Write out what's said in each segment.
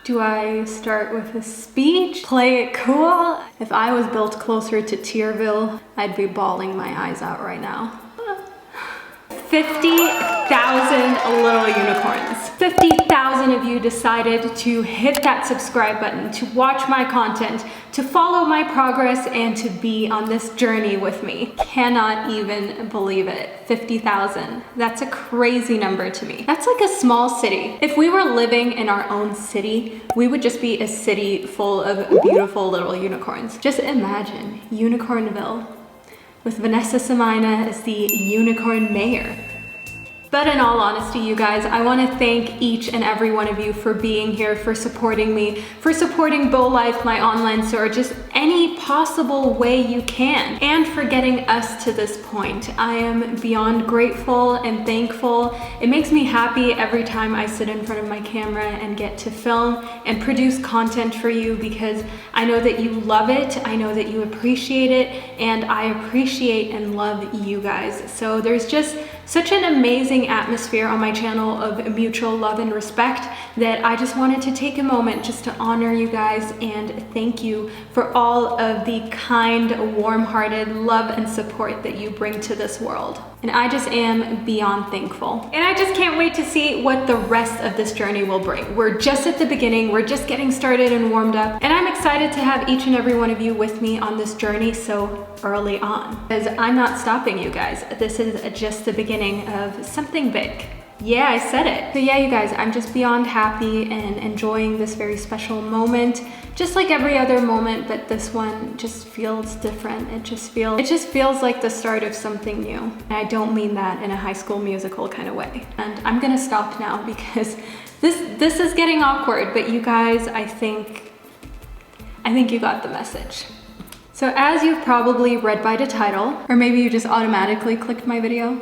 Do I start with a speech? Play it cool? If I was built closer to Tierville, I'd be bawling my eyes out right now. 50,000 little unicorns. 50,000 of you decided to hit that subscribe button, to watch my content, to follow my progress, and to be on this journey with me. Cannot even believe it. 50,000. That's a crazy number to me. That's like a small city. If we were living in our own city, we would just be a city full of beautiful little unicorns. Just imagine Unicornville with Vanessa and I as the unicorn mayor. But in all honesty, you guys, I want to thank each and every one of you for being here, for supporting me, for supporting Bow Life, my online store, just any possible way you can, and for getting us to this point. I am beyond grateful and thankful. It makes me happy every time I sit in front of my camera and get to film and produce content for you, because I know that you love it, I know that you appreciate it, and I appreciate and love you guys. So there's just such an amazing atmosphere on my channel of mutual love and respect that I just wanted to take a moment just to honor you guys and thank you for all of the kind, warm-hearted love and support that you bring to this world. And I just am beyond thankful. And I just can't wait to see what the rest of this journey will bring. We're just at the beginning, we're just getting started and warmed up, and I'm excited to have each and every one of you with me on this journey so early on. Because I'm not stopping, you guys. This is just the beginning of something big. Yeah, I said it. So yeah, you guys, I'm just beyond happy and enjoying this very special moment, just like every other moment, but this one just feels different. It just feels like the start of something new. And I don't mean that in a High School Musical kind of way. And I'm gonna stop now because this is getting awkward, but you guys, I think you got the message. So as you've probably read by the title, or maybe you just automatically clicked my video,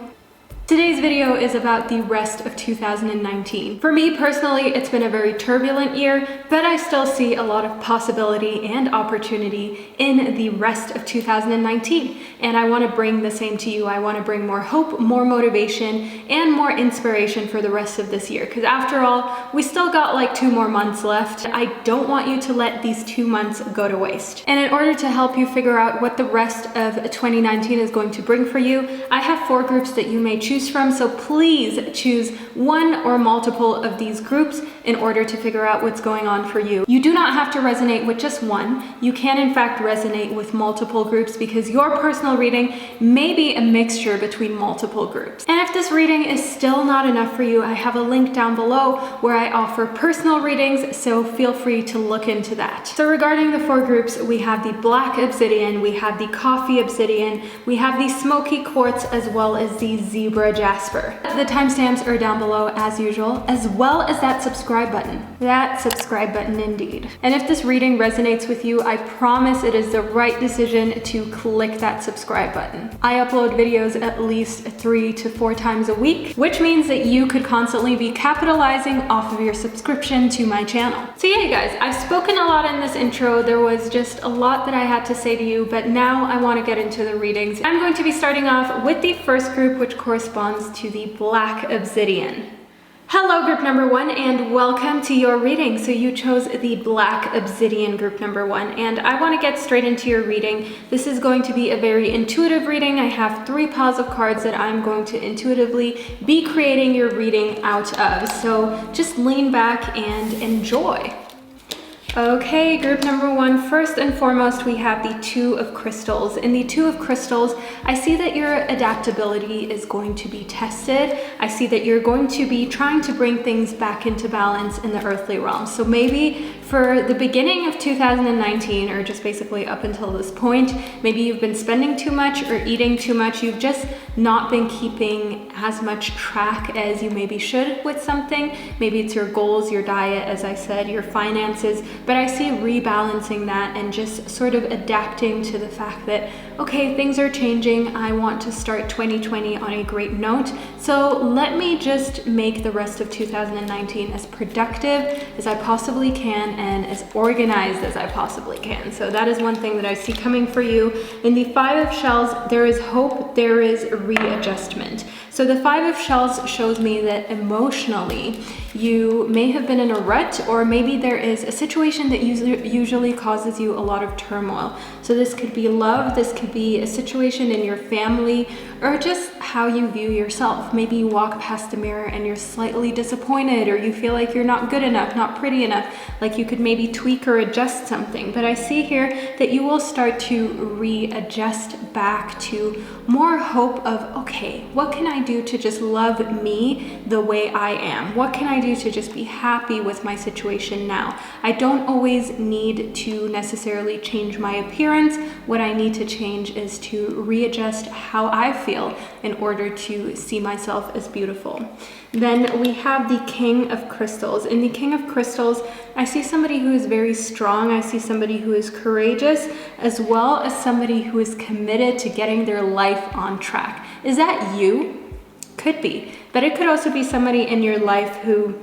today's video is about the rest of 2019. For me personally, it's been a very turbulent year, but I still see a lot of possibility and opportunity in the rest of 2019. And I want to bring the same to you. I want to bring more hope, more motivation, and more inspiration for the rest of this year. Because after all, we still got like 2 more months left. I don't want you to let these 2 months go to waste. And in order to help you figure out what the rest of 2019 is going to bring for you, I have 4 groups that you may choose from, so please choose one or multiple of these groups in order to figure out what's going on for you. You do not have to resonate with just one. You can in fact resonate with multiple groups because your personal reading may be a mixture between multiple groups. And if this reading is still not enough for you, I have a link down below where I offer personal readings, so feel free to look into that. So regarding the 4 groups, we have the Black Obsidian, we have the Coffee Obsidian, we have the Smoky Quartz, as well as the Zebra Jasper. The timestamps are down below as usual, as well as that subscribe button. That subscribe button indeed. And if this reading resonates with you, I promise it is the right decision to click that subscribe button. I upload videos at least 3 to 4 times a week, which means that you could constantly be capitalizing off of your subscription to my channel. So yeah, you guys, I've spoken a lot in this intro. There was just a lot that I had to say to you, but now I want to get into the readings. I'm going to be starting off with the first group, which corresponds to the Black Obsidian. Hello group number 1 and welcome to your reading. So you chose the Black Obsidian group number 1 and I want to get straight into your reading. This is going to be a very intuitive reading. I have 3 piles of cards that I'm going to intuitively be creating your reading out of. So just lean back and enjoy. Okay, group number 1, first and foremost, we have the 2 of Crystals. In the 2 of Crystals, I see that your adaptability is going to be tested. I see that you're going to be trying to bring things back into balance in the earthly realm. So maybe for the beginning of 2019, or just basically up until this point, maybe you've been spending too much or eating too much. You've just not been keeping as much track as you maybe should with something. Maybe it's your goals, your diet, as I said, your finances. But I see rebalancing that and just sort of adapting to the fact that, okay, things are changing. I want to start 2020 on a great note. So let me just make the rest of 2019 as productive as I possibly can and as organized as I possibly can. So that is one thing that I see coming for you. In the 5 of Shells, there is hope, there is readjustment. So the Five of Shells shows me that emotionally, you may have been in a rut, or maybe there is a situation that usually causes you a lot of turmoil. So this could be love, this could be a situation in your family, or just how you view yourself. Maybe you walk past the mirror and you're slightly disappointed, or you feel like you're not good enough, not pretty enough, like you could maybe tweak or adjust something. But I see here that you will start to readjust back to more hope of, okay, what can I do to just love me the way I am? What can I do to just be happy with my situation now? I don't always need to necessarily change my appearance. What I need to change is to readjust how I feel in order to see myself as beautiful. Then we have the King of Crystals. In the King of Crystals, I see somebody who is very strong. I see somebody who is courageous, as well as somebody who is committed to getting their life on track. Is that you? Could be, but it could also be somebody in your life who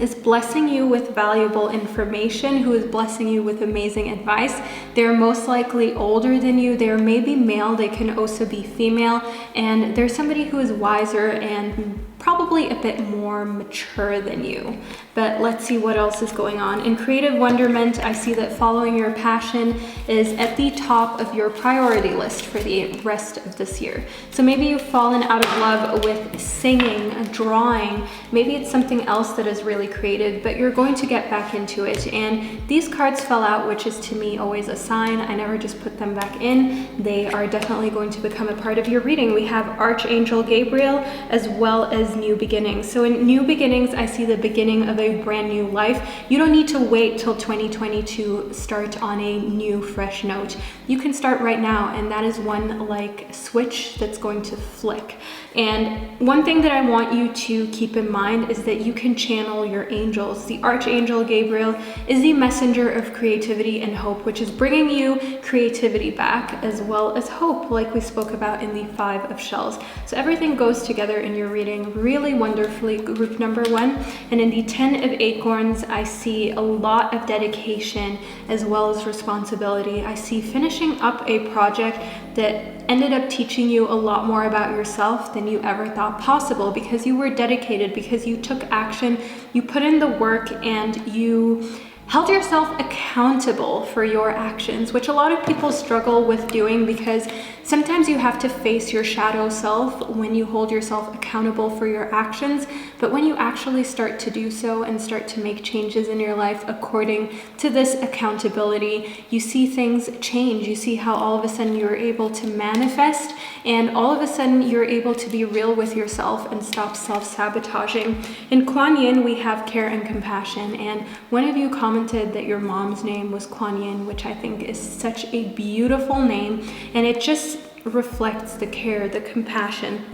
is blessing you with valuable information, who is blessing you with amazing advice. They're most likely older than you. They're maybe male, they can also be female, and there's somebody who is wiser and probably a bit more mature than you. But let's see what else is going on. In Creative Wonderment, I see that following your passion is at the top of your priority list for the rest of this year. So maybe you've fallen out of love with singing, drawing, maybe it's something else that is really creative, but you're going to get back into it. And these cards fell out, which is to me always a sign. I never just put them back in. They are definitely going to become a part of your reading. We have Archangel Gabriel as well as New Beginnings. So in New Beginnings, I see the beginning of a brand new life. You don't need to wait till 2020 to start on a new, fresh note. You can start right now, and that is one like switch that's going to flick. And one thing that I want you to keep in mind is that you can channel your angels. The Archangel Gabriel is the messenger of creativity and hope, which is bringing you creativity back as well as hope, like we spoke about in the Five of Shells. So everything goes together in your reading really wonderfully, group number one. And in the 10 of Acorns, I see a lot of dedication as well as responsibility. I see finishing up a project that ended up teaching you a lot more about yourself than you ever thought possible, because you were dedicated, because you took action, you put in the work, and you held yourself accountable for your actions, which a lot of people struggle with doing, because sometimes you have to face your shadow self when you hold yourself accountable for your actions. But when you actually start to do so and start to make changes in your life according to this accountability, you see things change. You see how all of a sudden you're able to manifest, and all of a sudden you're able to be real with yourself and stop self-sabotaging. In Kuan Yin, we have care and compassion, and one of you commented that your mom's name was Kuan Yin, which I think is such a beautiful name, and it just reflects the care, the compassion,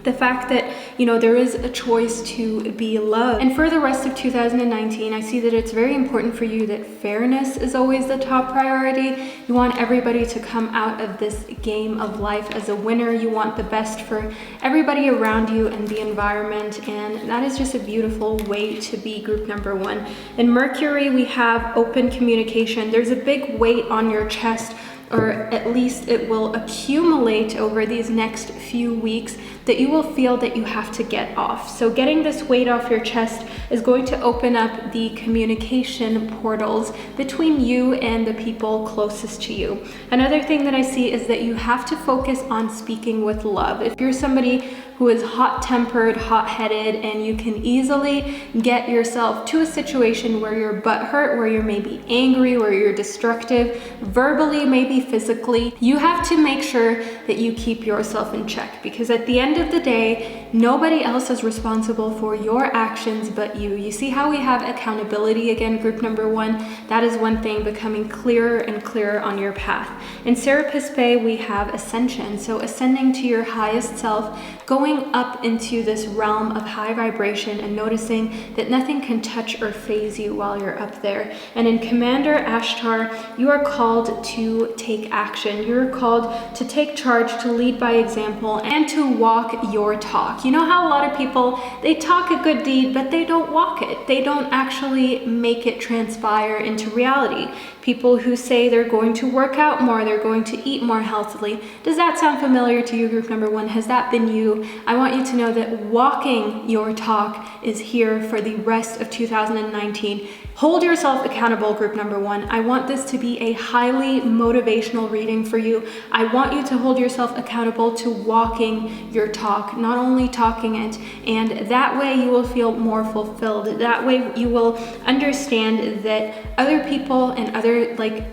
the fact that, you know, there is a choice to be loved. And for the rest of 2019, I see that it's very important for you that fairness is always the top priority. You want everybody to come out of this game of life as a winner. You want the best for everybody around you and the environment, and that is just a beautiful way to be, group number one. In Mercury, we have open communication. There's a big weight on your chest, or at least it will accumulate over these next few weeks, that you will feel that you have to get off. So getting this weight off your chest is going to open up the communication portals between you and the people closest to you. Another thing that I see is that you have to focus on speaking with love. If you're somebody who is hot-tempered, hot-headed, and you can easily get yourself to a situation where you're butthurt, where you're maybe angry, where you're destructive, verbally, maybe physically, you have to make sure that you keep yourself in check, because at the end of the day, nobody else is responsible for your actions but you. You see how we have accountability again, group number one? That is one thing, becoming clearer and clearer on your path. In Serapis Bay, we have ascension, so ascending to your highest self, going up into this realm of high vibration and noticing that nothing can touch or phase you while you're up there. And in Commander Ashtar, you are called to take action. You're called to take charge, to lead by example, and to walk your talk. talk. You know how a lot of people, they talk a good deed, but they don't walk it. They don't actually make it transpire into reality. People who say they're going to work out more, they're going to eat more healthily. Does that sound familiar to you, group number one? Has that been you? I want you to know that walking your talk is here for the rest of 2019. Hold yourself accountable, group number one. I want this to be a highly motivational reading for you. I want you to hold yourself accountable to walking your talk, not only talking it. And that way you will feel more fulfilled. That way you will understand that other people and other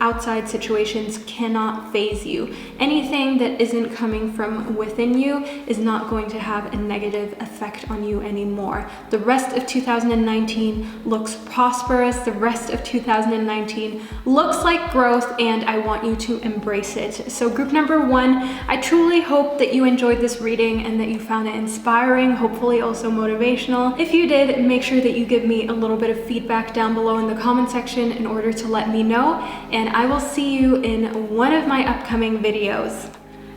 outside situations cannot faze you. Anything that isn't coming from within you is not going to have a negative effect on you anymore. The rest of 2019 looks prosperous. The rest of 2019 looks like growth, and I want you to embrace it. So group number one, I truly hope that you enjoyed this reading and that you found it inspiring, hopefully also motivational. If you did, make sure that you give me a little bit of feedback down below in the comment section in order to let me know, and I will see you in one of my upcoming videos.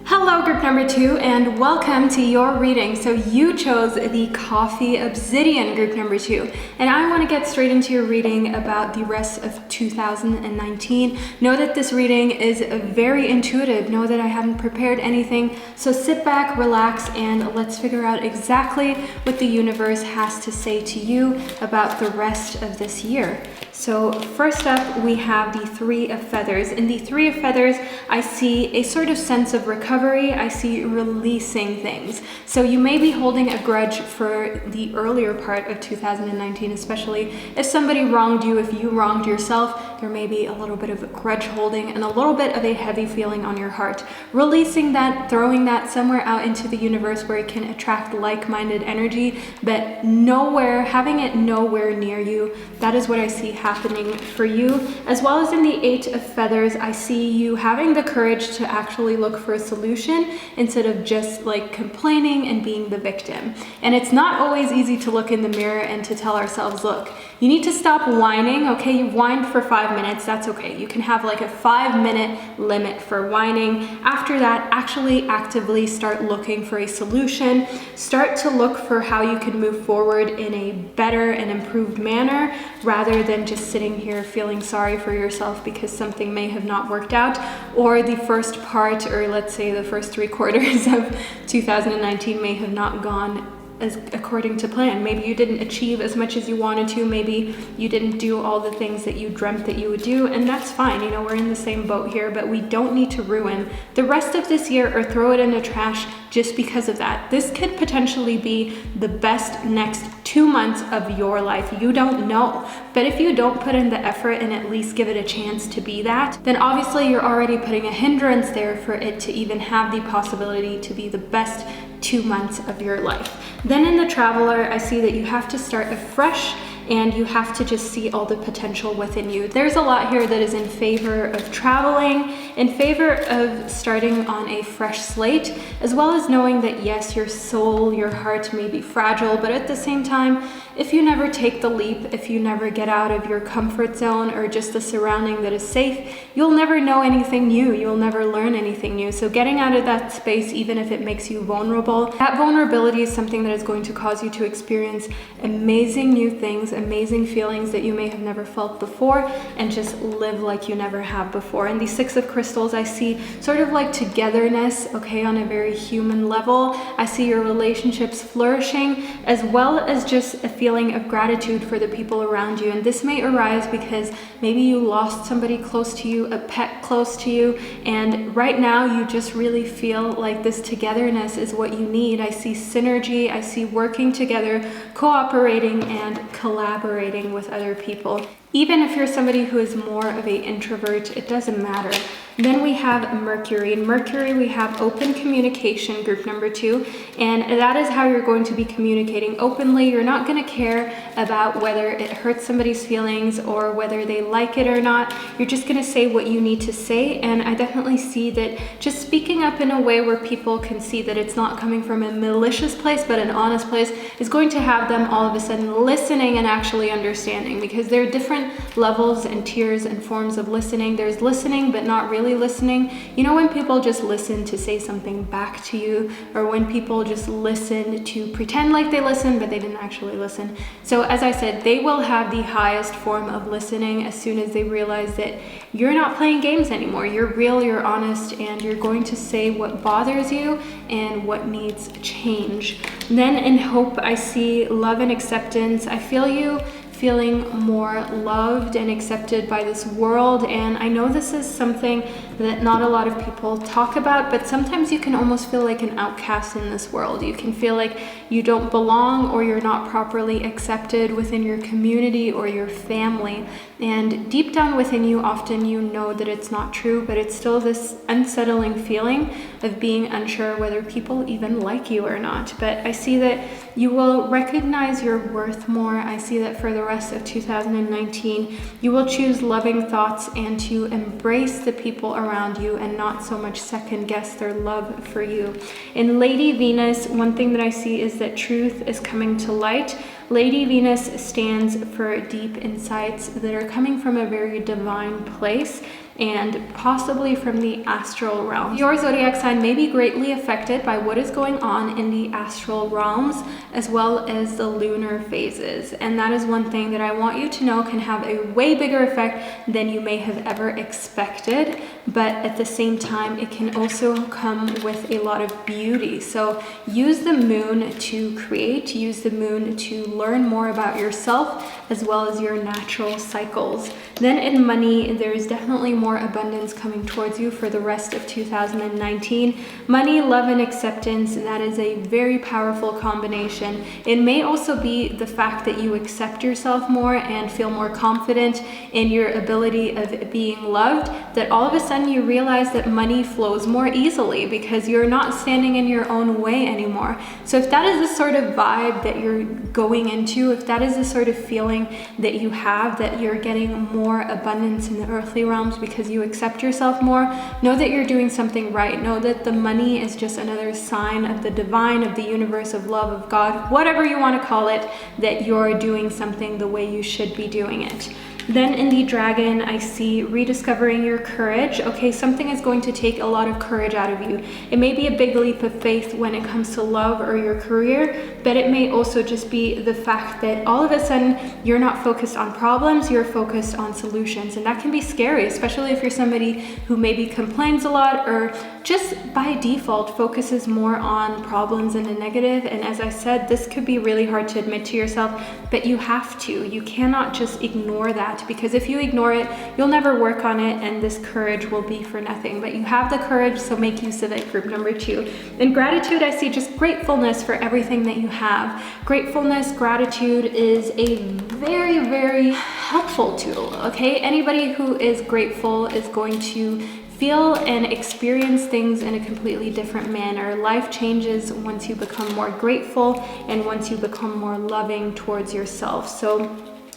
Hello group number two, and welcome to your reading. So you chose the Coffee Obsidian group number two, and I want to get straight into your reading about the rest of 2019. Know that this reading is very intuitive. Know that I haven't prepared anything. So sit back, relax, and let's figure out exactly what the universe has to say to you about the rest of this year. So first up, we have the Three of Feathers. In the Three of Feathers, I see a sort of sense of recovery. I see releasing things. So you may be holding a grudge for the earlier part of 2019, especially if somebody wronged you, if you wronged yourself, there may be a little bit of a grudge holding and a little bit of a heavy feeling on your heart. Releasing that, throwing that somewhere out into the universe where it can attract like-minded energy, but nowhere, having it nowhere near you. That is what I see happening for you. As well as in the Eight of Feathers, I see you having the courage to actually look for a solution instead of just complaining and being the victim. And it's not always easy to look in the mirror and to tell ourselves, look, you need to stop whining. Okay, you've whined for 5 minutes, that's okay. You can have a 5-minute limit for whining. After that, actually actively start looking for a solution. Start to look for how you can move forward in a better and improved manner, rather than just sitting here feeling sorry for yourself because something may have not worked out, or the first part, or let's say the first 3/4 of 2019 may have not gone as according to plan. Maybe you didn't achieve as much as you wanted to. Maybe you didn't do all the things that you dreamt that you would do, and that's fine. You know, we're in the same boat here, but we don't need to ruin the rest of this year or throw it in the trash just because of that. This could potentially be the best next 2 months of your life. You don't know. But if you don't put in the effort and at least give it a chance to be that, then obviously you're already putting a hindrance there for it to even have the possibility to be the best 2 months of your life. Then in the Traveler, I see that you have to start afresh, and you have to just see all the potential within you. There's a lot here that is in favor of traveling, in favor of starting on a fresh slate, as well as knowing that yes, your soul, your heart may be fragile, but at the same time, if you never take the leap, if you never get out of your comfort zone or just the surrounding that is safe, you'll never know anything new. You'll never learn anything new. So getting out of that space, even if it makes you vulnerable, that vulnerability is something that is going to cause you to experience amazing new things, amazing feelings that you may have never felt before, and just live like you never have before. In the Six of Crystals, I see sort of togetherness, okay, on a very human level. I see your relationships flourishing, as well as just a feeling of gratitude for the people around you. And this may arise because maybe you lost somebody close to you, a pet close to you, and right now you just really feel like this togetherness is what you need. I see synergy, I see working together, cooperating, and collaborating with other people. Even if you're somebody who is more of an introvert, it doesn't matter. Then we have Mercury. In Mercury, we have open communication, group number 2, and that is how you're going to be communicating openly. You're not going to care about whether it hurts somebody's feelings or whether they like it or not. You're just going to say what you need to say, and I definitely see that just speaking up in a way where people can see that it's not coming from a malicious place, but an honest place, is going to have them all of a sudden listening and actually understanding, because there are different different levels and tiers and forms of listening. There's listening but not really listening. You know, when people just listen to say something back to you, or when people just listen to pretend like they listen but they didn't actually listen. So as I said, they will have the highest form of listening as soon as they realize that you're not playing games anymore. You're real, you're honest, and you're going to say what bothers you and what needs change. Then in hope, I see love and acceptance. I feel you feeling more loved and accepted by this world. And I know this is something that not a lot of people talk about, but sometimes you can almost feel like an outcast in this world. You can feel like you don't belong, or you're not properly accepted within your community or your family. And deep down within you, often you know that it's not true, but it's still this unsettling feeling of being unsure whether people even like you or not. But I see that you will recognize your worth more. I see that for the rest of 2019, you will choose loving thoughts and to embrace the people around you and not so much second guess their love for you. In Lady Venus, one thing that I see is that truth is coming to light. Lady Venus stands for deep insights that are coming from a very divine place and possibly from the astral realm. Your zodiac sign may be greatly affected by what is going on in the astral realms as well as the lunar phases. And that is one thing that I want you to know can have a way bigger effect than you may have ever expected. But at the same time, it can also come with a lot of beauty. So use the moon to create, use the moon to learn more about yourself as well as your natural cycles. Then in money, there is definitely more abundance coming towards you for the rest of 2019. Money, love, and acceptance, that is a very powerful combination. It may also be the fact that you accept yourself more and feel more confident in your ability of being loved, that all of a sudden you realize that money flows more easily because you're not standing in your own way anymore. So if that is the sort of vibe that you're going into, if that is the sort of feeling that you have, that you're getting more abundance in the earthly realms because you accept yourself more, know that you're doing something right. Know that the money is just another sign of the divine, of the universe, of love, of God, whatever you want to call it, that you're doing something the way you should be doing it. Then in the dragon, I see rediscovering your courage. Okay, something is going to take a lot of courage out of you. It may be a big leap of faith when it comes to love or your career, but it may also just be the fact that all of a sudden you're not focused on problems, you're focused on solutions. And that can be scary, especially if you're somebody who maybe complains a lot or just by default focuses more on problems and the negative. And as I said, this could be really hard to admit to yourself, but you have to. You cannot just ignore that, because if you ignore it, you'll never work on it and this courage will be for nothing. But you have the courage, so make use of it. Group number 2. In gratitude, I see just gratefulness for everything that you have. Gratefulness, gratitude is a very, very helpful tool, okay? Anybody who is grateful is going to feel and experience things in a completely different manner. Life changes once you become more grateful and once you become more loving towards yourself. So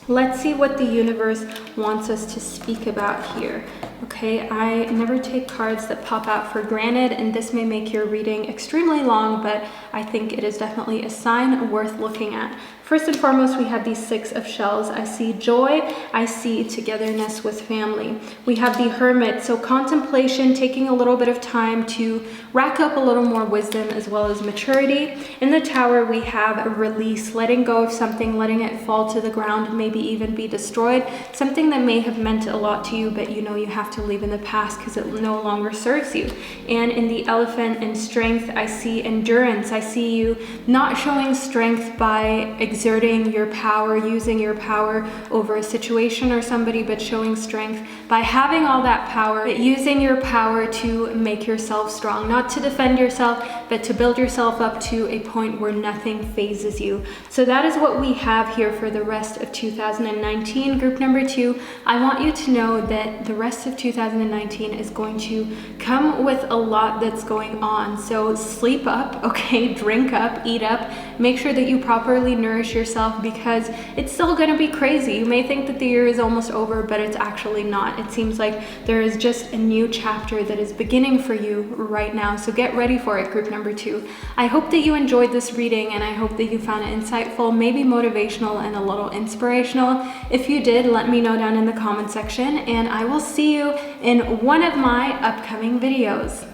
let's see what the universe wants us to speak about here. Okay, I never take cards that pop out for granted, and this may make your reading extremely long, but I think it is definitely a sign worth looking at. First and foremost, we have these 6 of shells. I see joy, I see togetherness with family. We have the Hermit, so contemplation, taking a little bit of time to rack up a little more wisdom as well as maturity. In the Tower, we have a release, letting go of something, letting it fall to the ground, maybe even be destroyed. Something that may have meant a lot to you, but you know you have to leave in the past because it no longer serves you. And in the Elephant and strength, I see endurance. I see you not showing strength by exerting your power, using your power over a situation or somebody, but showing strength by having all that power, but using your power to make yourself strong, not to defend yourself, but to build yourself up to a point where nothing phases you. So that is what we have here for the rest of 2019. Group number 2, I want you to know that the rest of 2019 is going to come with a lot that's going on. So sleep up, okay, drink up, eat up, make sure that you properly nourish push yourself, because it's still gonna be crazy. You may think that the year is almost over, but it's actually not. It seems like there is just a new chapter that is beginning for you right now. So get ready for it, group number 2. I hope that you enjoyed this reading, and I hope that you found it insightful, maybe motivational and a little inspirational. If you did, let me know down in the comment section, and I will see you in one of my upcoming videos.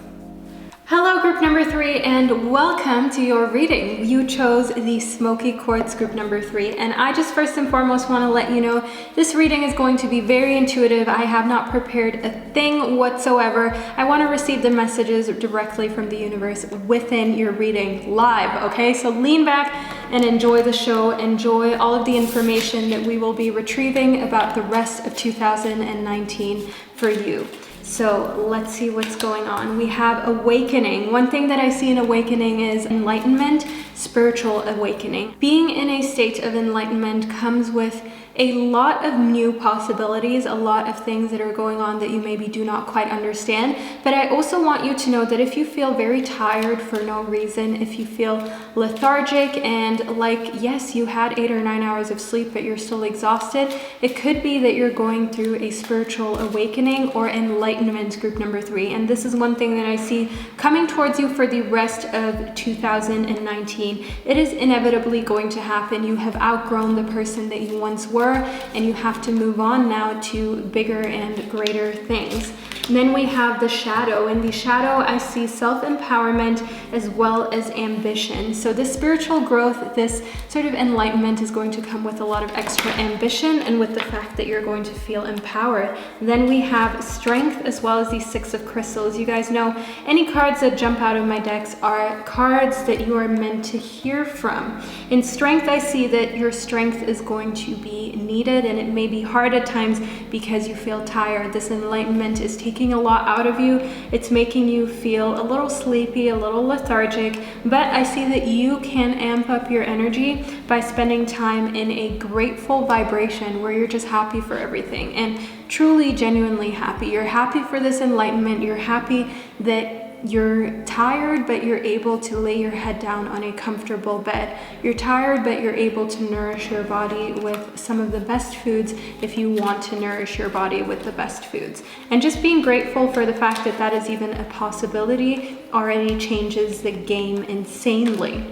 Hello, group number 3, and welcome to your reading. You chose the Smoky Quartz group number 3, and I just first and foremost want to let you know this reading is going to be very intuitive. I have not prepared a thing whatsoever. I want to receive the messages directly from the universe within your reading live, okay? So lean back and enjoy the show. Enjoy all of the information that we will be retrieving about the rest of 2019 for you. So let's see what's going on. We have awakening. One thing that I see in awakening is enlightenment, spiritual awakening. Being in a state of enlightenment comes with a lot of new possibilities, a lot of things that are going on that you maybe do not quite understand. But I also want you to know that if you feel very tired for no reason, if you feel lethargic and like, yes, you had 8 or 9 hours of sleep, but you're still exhausted, it could be that you're going through a spiritual awakening or enlightenment, group number 3. And this is one thing that I see coming towards you for the rest of 2019. It is inevitably going to happen. You have outgrown the person that you once were, and you have to move on now to bigger and greater things. And then we have the shadow. In the shadow, I see self-empowerment as well as ambition. So this spiritual growth, this sort of enlightenment is going to come with a lot of extra ambition and with the fact that you're going to feel empowered. Then we have strength as well as the 6 of crystals. You guys know any cards that jump out of my decks are cards that you are meant to hear from. In strength, I see that your strength is going to be needed, and it may be hard at times because you feel tired. This enlightenment is taking a lot out of you. It's making you feel a little sleepy, a little lethargic, but I see that you can amp up your energy by spending time in a grateful vibration where you're just happy for everything and truly, genuinely happy. You're happy for this enlightenment. You're happy that you're tired, but you're able to lay your head down on a comfortable bed. You're tired, but you're able to nourish your body with some of the best foods if you want to nourish your body with the best foods. And just being grateful for the fact that that is even a possibility already changes the game insanely.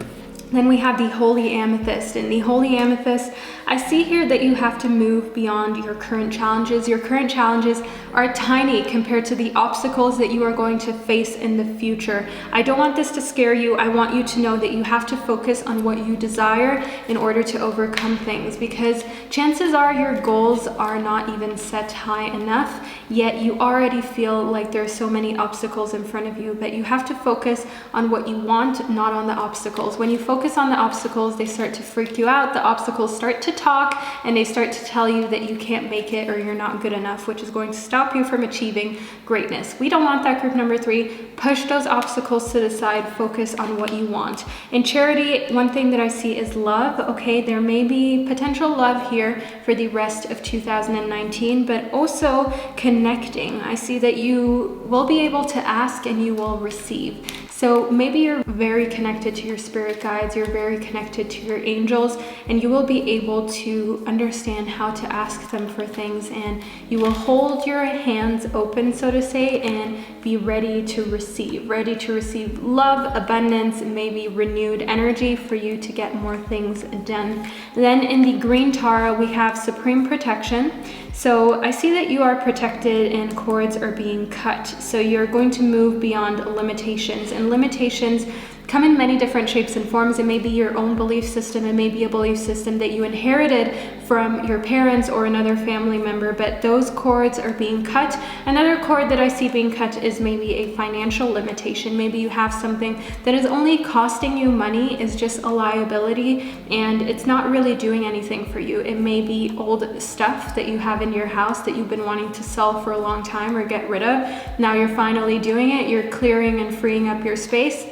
Then we have the Holy Amethyst. In the Holy Amethyst, I see here that you have to move beyond your current challenges. Your current challenges are tiny compared to the obstacles that you are going to face in the future. I don't want this to scare you. I want you to know that you have to focus on what you desire in order to overcome things, because chances are your goals are not even set high enough, yet you already feel like there's so many obstacles in front of you. But you have to focus on what you want, not on the obstacles. When you focus on the obstacles, they start to freak you out. The obstacles start to talk, and they start to tell you that you can't make it or you're not good enough, which is going to stop you from achieving greatness. We don't want that, group number 3. Push those obstacles to the side. Focus on what you want. In charity, one thing that I see is love. Okay, there may be potential love here for the rest of 2019, but also connecting. I see that you will be able to ask and you will receive. So maybe you're very connected to your spirit guides, you're very connected to your angels, and you will be able to understand how to ask them for things, and you will hold your hands open, so to say, and be ready to receive love, abundance, maybe renewed energy for you to get more things done. Then in the green Tara, we have supreme protection. So I see that you are protected and cords are being cut. So you're going to move beyond limitations, and limitations come in many different shapes and forms. It may be your own belief system. It may be a belief system that you inherited from your parents or another family member, but those cords are being cut. Another cord that I see being cut is maybe a financial limitation. Maybe you have something that is only costing you money, is just a liability, and it's not really doing anything for you. It may be old stuff that you have in your house that you've been wanting to sell for a long time or get rid of. Now you're finally doing it. You're clearing and freeing up your space.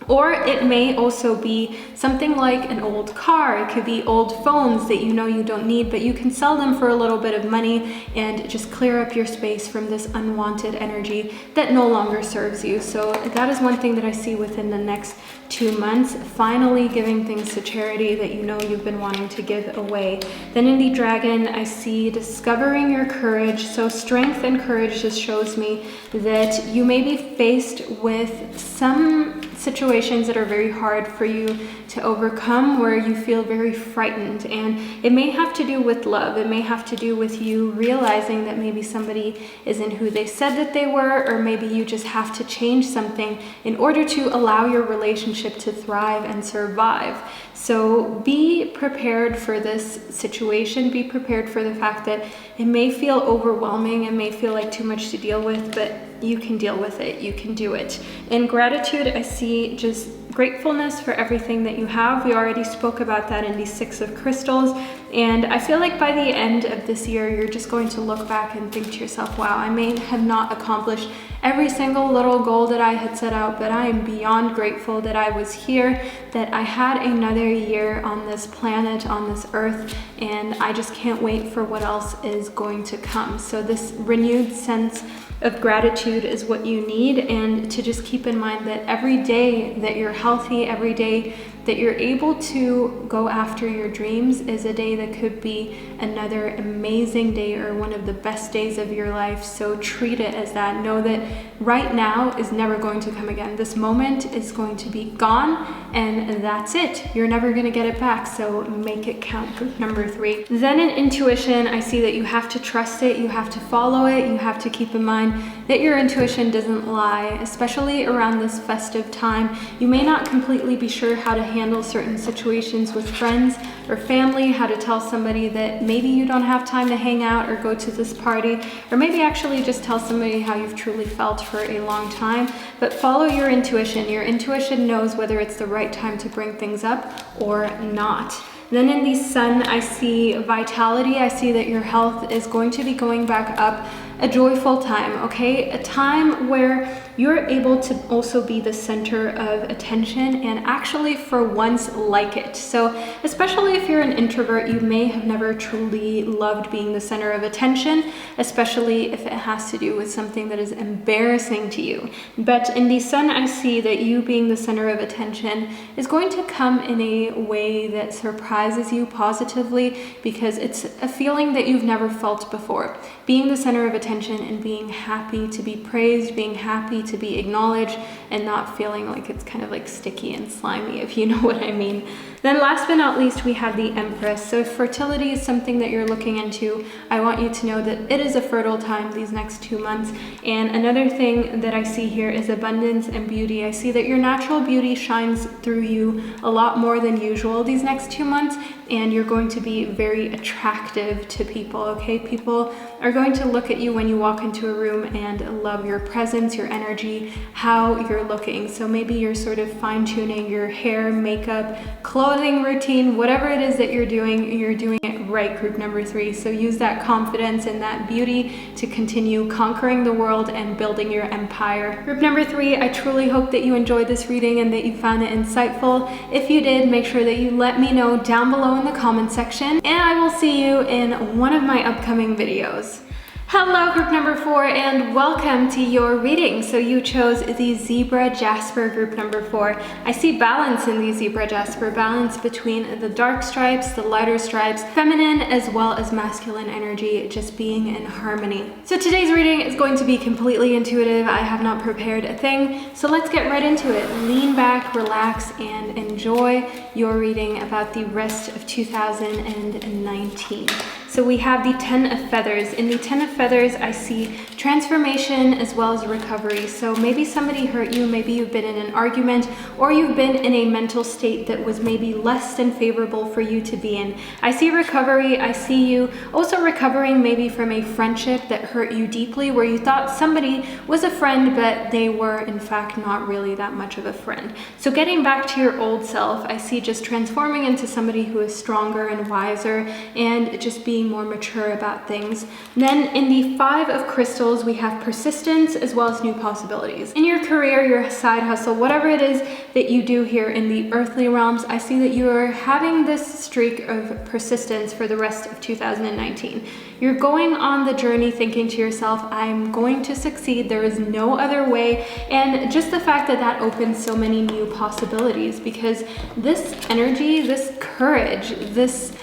Or it may also be something like an old car. It could be old phones that you know you don't need, but you can sell them for a little bit of money and just clear up your space from this unwanted energy that no longer serves you. So that is one thing that I see within the next 2 months, finally giving things to charity that you know you've been wanting to give away. Then in the dragon, I see discovering your courage. So strength and courage just shows me that you may be faced with some situations that are very hard for you to overcome, where you feel very frightened, and it may have to do with love. It may have to do with you realizing that maybe somebody isn't who they said that they were, or maybe you just have to change something in order to allow your relationship to thrive and survive. So be prepared for this situation. Be prepared for the fact that it may feel overwhelming. It may feel like too much to deal with, but you can deal with it. You can do it. In gratitude, I see just gratefulness for everything that you have. We already spoke about that in the 6 of crystals. And I feel like by the end of this year, you're just going to look back and think to yourself, wow, I may have not accomplished every single little goal that I had set out, but I am beyond grateful that I was here, that I had another year on this planet, on this earth, and I just can't wait for what else is going to come. So this renewed sense of gratitude is what you need, and to just keep in mind that every day that you're healthy, every day that you're able to go after your dreams is a day that could be another amazing day or one of the best days of your life. So treat it as that. Know that right now is never going to come again. This moment is going to be gone, and that's it. You're never going to get it back, so make it count. Group number 3. Then in intuition, I see that you have to trust it, you have to follow it, you have to keep in mind that your intuition doesn't lie, especially around this festive time. You may not completely be sure how to handle certain situations with friends or family, how to tell somebody that maybe you don't have time to hang out or go to this party, or maybe actually just tell somebody how you've truly felt for a long time. But follow your intuition. Your intuition knows whether it's the right time to bring things up or not. Then in the sun, I see vitality. I see that your health is going to be going back up. A joyful time, okay? A time where you're able to also be the center of attention, and actually for once like it. So especially if you're an introvert, you may have never truly loved being the center of attention, especially if it has to do with something that is embarrassing to you. But in the sun, I see that you being the center of attention is going to come in a way that surprises you positively, because it's a feeling that you've never felt before. Being the center of attention and being happy to be praised, being happy to be acknowledged, and not feeling like it's kind of like sticky and slimy, if you know what I mean. Then last but not least, we have the Empress. So if fertility is something that you're looking into, I want you to know that it is a fertile time these next 2 months. And another thing that I see here is abundance and beauty. I see that your natural beauty shines through you a lot more than usual these next 2 months, and you're going to be very attractive to people, okay? People are going to look at you when you walk into a room and love your presence, your energy, how you're looking. So maybe you're sort of fine-tuning your hair, makeup, clothing routine, whatever it is that you're doing it right, group number 3. So use that confidence and that beauty to continue conquering the world and building your empire. Group number 3, I truly hope that you enjoyed this reading and that you found it insightful. If you did, make sure that you let me know down below in the comment section, and I will see you in one of my upcoming videos. Hello, group number 4, and welcome to your reading. So you chose the Zebra Jasper, group number 4. I see balance in the Zebra Jasper, balance between the dark stripes, the lighter stripes, feminine as well as masculine energy, just being in harmony. So today's reading is going to be completely intuitive. I have not prepared a thing, so let's get right into it. Lean back, relax, and enjoy your reading about the rest of 2019. So we have the 10 of Feathers. In the 10 of Feathers, I see transformation as well as recovery. So maybe somebody hurt you, maybe you've been in an argument, or you've been in a mental state that was maybe less than favorable for you to be in. I see recovery. I see you also recovering maybe from a friendship that hurt you deeply, where you thought somebody was a friend, but they were in fact not really that much of a friend. So getting back to your old self, I see just transforming into somebody who is stronger and wiser, and just being being more mature about things. Then in the 5 of crystals, we have persistence as well as new possibilities. In your career, your side hustle, whatever it is that you do here in the earthly realms, I see that you're having this streak of persistence for the rest of 2019. You're going on the journey thinking to yourself, I'm going to succeed, there is no other way. And just the fact that that opens so many new possibilities, because this energy, this courage, this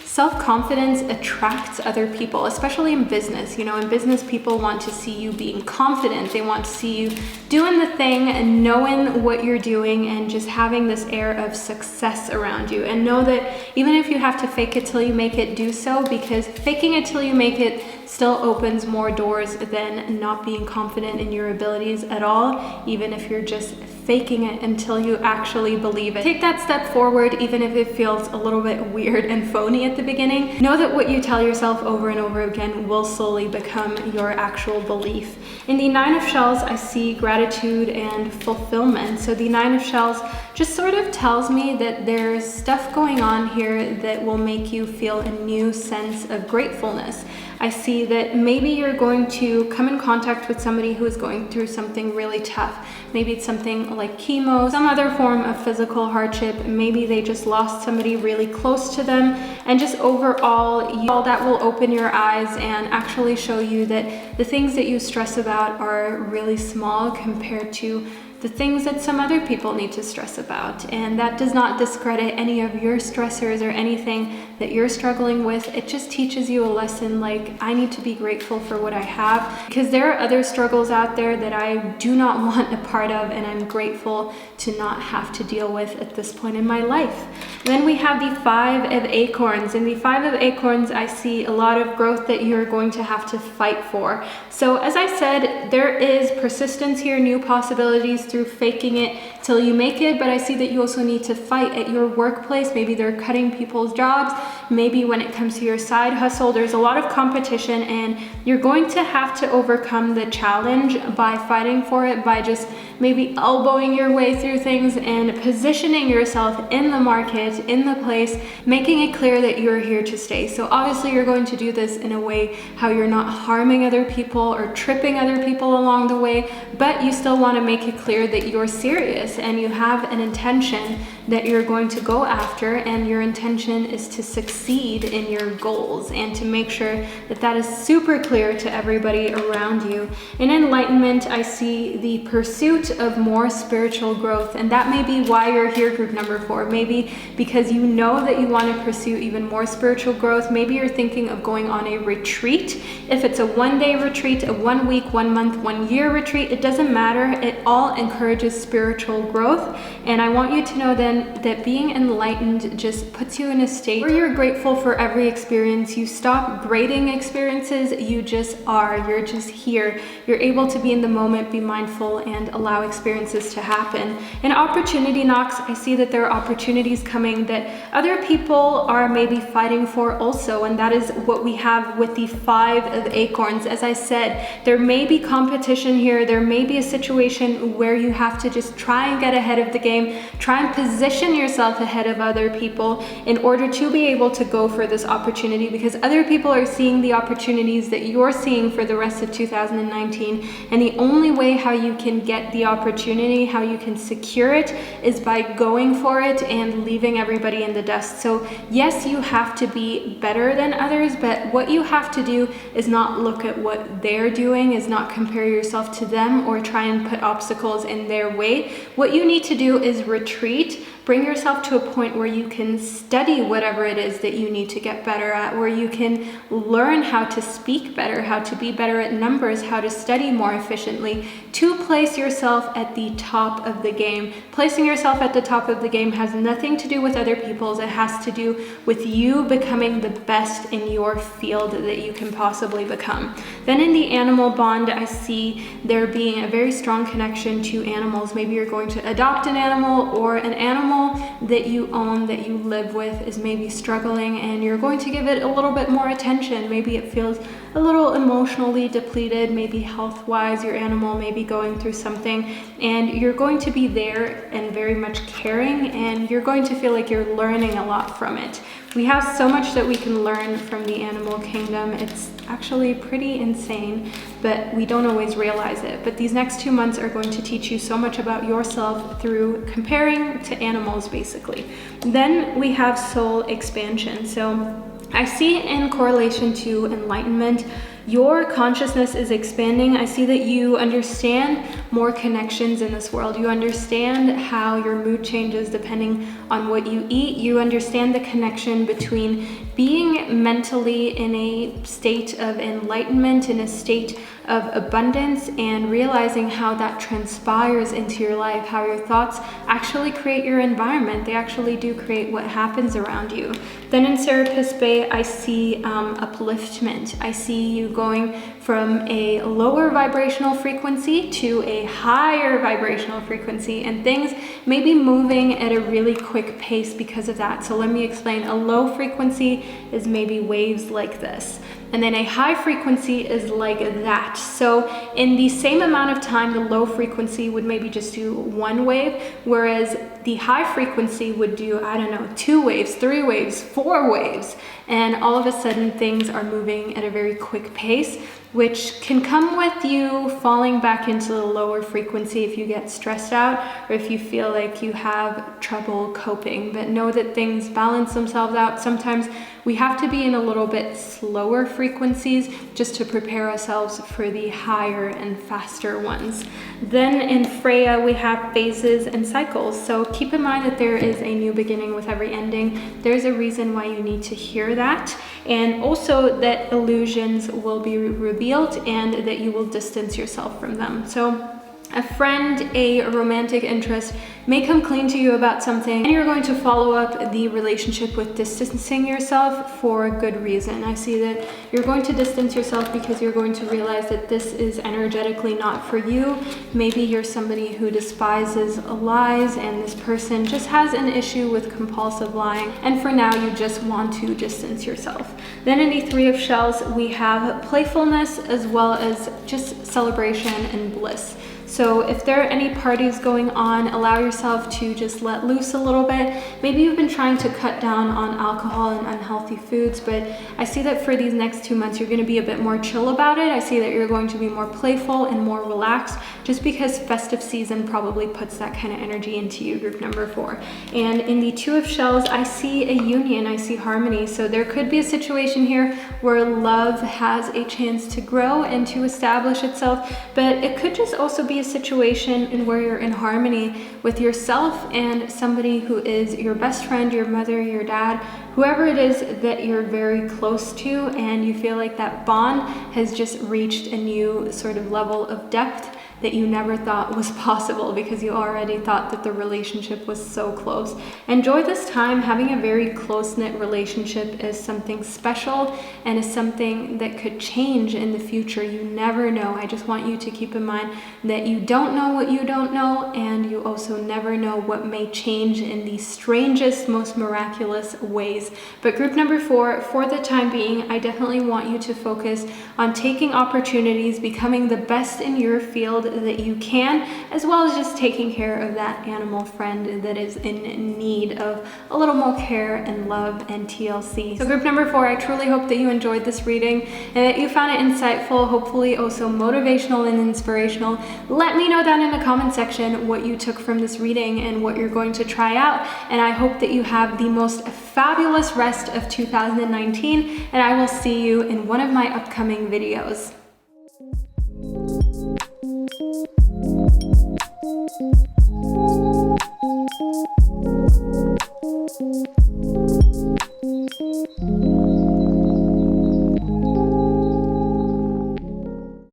self-confidence attracts other people, especially in business. You know, in business, people want to see you being confident. They want to see you doing the thing and knowing what you're doing and just having this air of success around you. And know that even if you have to fake it till you make it, do so, because faking it till you make it still opens more doors than not being confident in your abilities at all, even if you're just faking it until you actually believe it. Take that step forward, even if it feels a little bit weird and phony at the beginning. Know that what you tell yourself over and over again will slowly become your actual belief. In the 9 of shells, I see gratitude and fulfillment. So the 9 of shells just sort of tells me that there's stuff going on here that will make you feel a new sense of gratefulness. I see that maybe you're going to come in contact with somebody who is going through something really tough. Maybe it's something like chemo, some other form of physical hardship. Maybe they just lost somebody really close to them. And just overall, that will open your eyes and actually show you that the things that you stress about are really small compared to the things that some other people need to stress about. And that does not discredit any of your stressors or anything that you're struggling with. It just teaches you a lesson like, I need to be grateful for what I have, because there are other struggles out there that I do not want a part of, and I'm grateful to not have to deal with at this point in my life. Then we have the 5 of acorns. In the 5 of acorns, I see a lot of growth that you're going to have to fight for. So as I said, there is persistence here, new possibilities through faking it till you make it, but I see that you also need to fight at your workplace. Maybe they're cutting people's jobs. Maybe when it comes to your side hustle, there's a lot of competition, and you're going to have to overcome the challenge by fighting for it, by just maybe elbowing your way through things and positioning yourself in the market, in the place, making it clear that you're here to stay. So obviously you're going to do this in a way how you're not harming other people or tripping other people along the way, but you still want to make it clear that you're serious and you have an intention that you're going to go after, and your intention is to succeed in your goals and to make sure that that is super clear to everybody around you. In enlightenment, I see the pursuit of more spiritual growth, and that may be why you're here, group number 4. Maybe because you know that you want to pursue even more spiritual growth. Maybe you're thinking of going on a retreat. If it's a 1-day retreat, a 1 week, 1 month, 1 year retreat, it doesn't matter. It all encourages spiritual growth. And I want you to know then that being enlightened just puts you in a state where you're grateful for every experience. You stop grading experiences, you just are. You're just here. You're able to be in the moment, be mindful, and allow experiences to happen. In opportunity knocks, I see that there are opportunities coming that other people are maybe fighting for also, and that is what we have with the 5 of acorns. As I said, there may be competition here. There may be a situation where you have to just try and get ahead of the game, try and position yourself ahead of other people in order to be able to go for this opportunity, because other people are seeing the opportunities that you're seeing for the rest of 2019, and the only way how you can get the opportunity, how you can secure it, is by going for it and leaving everybody in the dust. So yes, you have to be better than others, but what you have to do is not look at what they're doing, is not compare yourself to them or try and put obstacles in their way. What you need to do is retreat, bring yourself to a point where you can study whatever it is that you need to get better at, where you can learn how to speak better, how to be better at numbers, how to study more efficiently, to place yourself at the top of the game. Placing yourself at the top of the game has nothing to do with other people's. It has to do with you becoming the best in your field that you can possibly become. Then in the animal bond, I see there being a very strong connection to animals. Maybe you're going to adopt an animal, or an animal that you own, that you live with, is maybe struggling, and you're going to give it a little bit more attention. Maybe it feels a little emotionally depleted, maybe health-wise, your animal may be going through something, and you're going to be there and very much caring, and you're going to feel like you're learning a lot from it. We have so much that we can learn from the animal kingdom. It's actually pretty insane, but we don't always realize it. But these next 2 months are going to teach you so much about yourself through comparing to animals, basically. Then we have soul expansion. So I see in correlation to enlightenment, your consciousness is expanding. I see that you understand more connections in this world. You understand how your mood changes depending on what you eat. You understand the connection between being mentally in a state of enlightenment, in a state of abundance, and realizing how that transpires into your life, how your thoughts actually create your environment. They actually do create what happens around you. Then in Serapis Bay, I see upliftment. I see you going from a lower vibrational frequency to a higher vibrational frequency, and things may be moving at a really quick pace because of that. So let me explain. A low frequency is maybe waves like this, and then a high frequency is like that. So in the same amount of time, the low frequency would maybe just do 1 wave, whereas the high frequency would do, I don't know, 2 waves, 3 waves, 4 waves. And all of a sudden things are moving at a very quick pace, which can come with you falling back into the lower frequency if you get stressed out or if you feel like you have trouble coping. But know that things balance themselves out. Sometimes we have to be in a little bit slower frequencies just to prepare ourselves for the higher and faster ones. Then in Freya, we have phases and cycles. So keep in mind that there is a new beginning with every ending. There's a reason why you need to hear that. And also that illusions will be revealed and that you will distance yourself from them. So a friend, a romantic interest may come clean to you about something, and you're going to follow up the relationship with distancing yourself for a good reason. I see that you're going to distance yourself because you're going to realize that this is energetically not for you. Maybe you're somebody who despises lies, and this person just has an issue with compulsive lying, and for now you just want to distance yourself. Then in the 3 of Shells, we have playfulness as well as just celebration and bliss. So if there are any parties going on, allow yourself to just let loose a little bit. Maybe you've been trying to cut down on alcohol and unhealthy foods, but I see that for these next 2 months, you're going to be a bit more chill about it. I see that you're going to be more playful and more relaxed, just because festive season probably puts that kind of energy into you, group number 4. And in the 2 of Shells, I see a union, I see harmony. So there could be a situation here where love has a chance to grow and to establish itself, but it could just also be a situation in where you're in harmony with yourself and somebody who is your best friend, your mother, your dad, whoever it is that you're very close to, and you feel like that bond has just reached a new sort of level of depth that you never thought was possible because you already thought that the relationship was so close. Enjoy this time. Having a very close-knit relationship is something special and is something that could change in the future. You never know. I just want you to keep in mind that you don't know what you don't know, and you also never know what may change in the strangest, most miraculous ways. But group number 4, for the time being, I definitely want you to focus on taking opportunities, becoming the best in your field that you can, as well as just taking care of that animal friend that is in need of a little more care and love and TLC. So group number 4, I truly hope that you enjoyed this reading and that you found it insightful, hopefully also motivational and inspirational. Let me know down in the comment section what you took from this reading and what you're going to try out, and I hope that you have the most fabulous rest of 2019, and I will see you in one of my upcoming videos.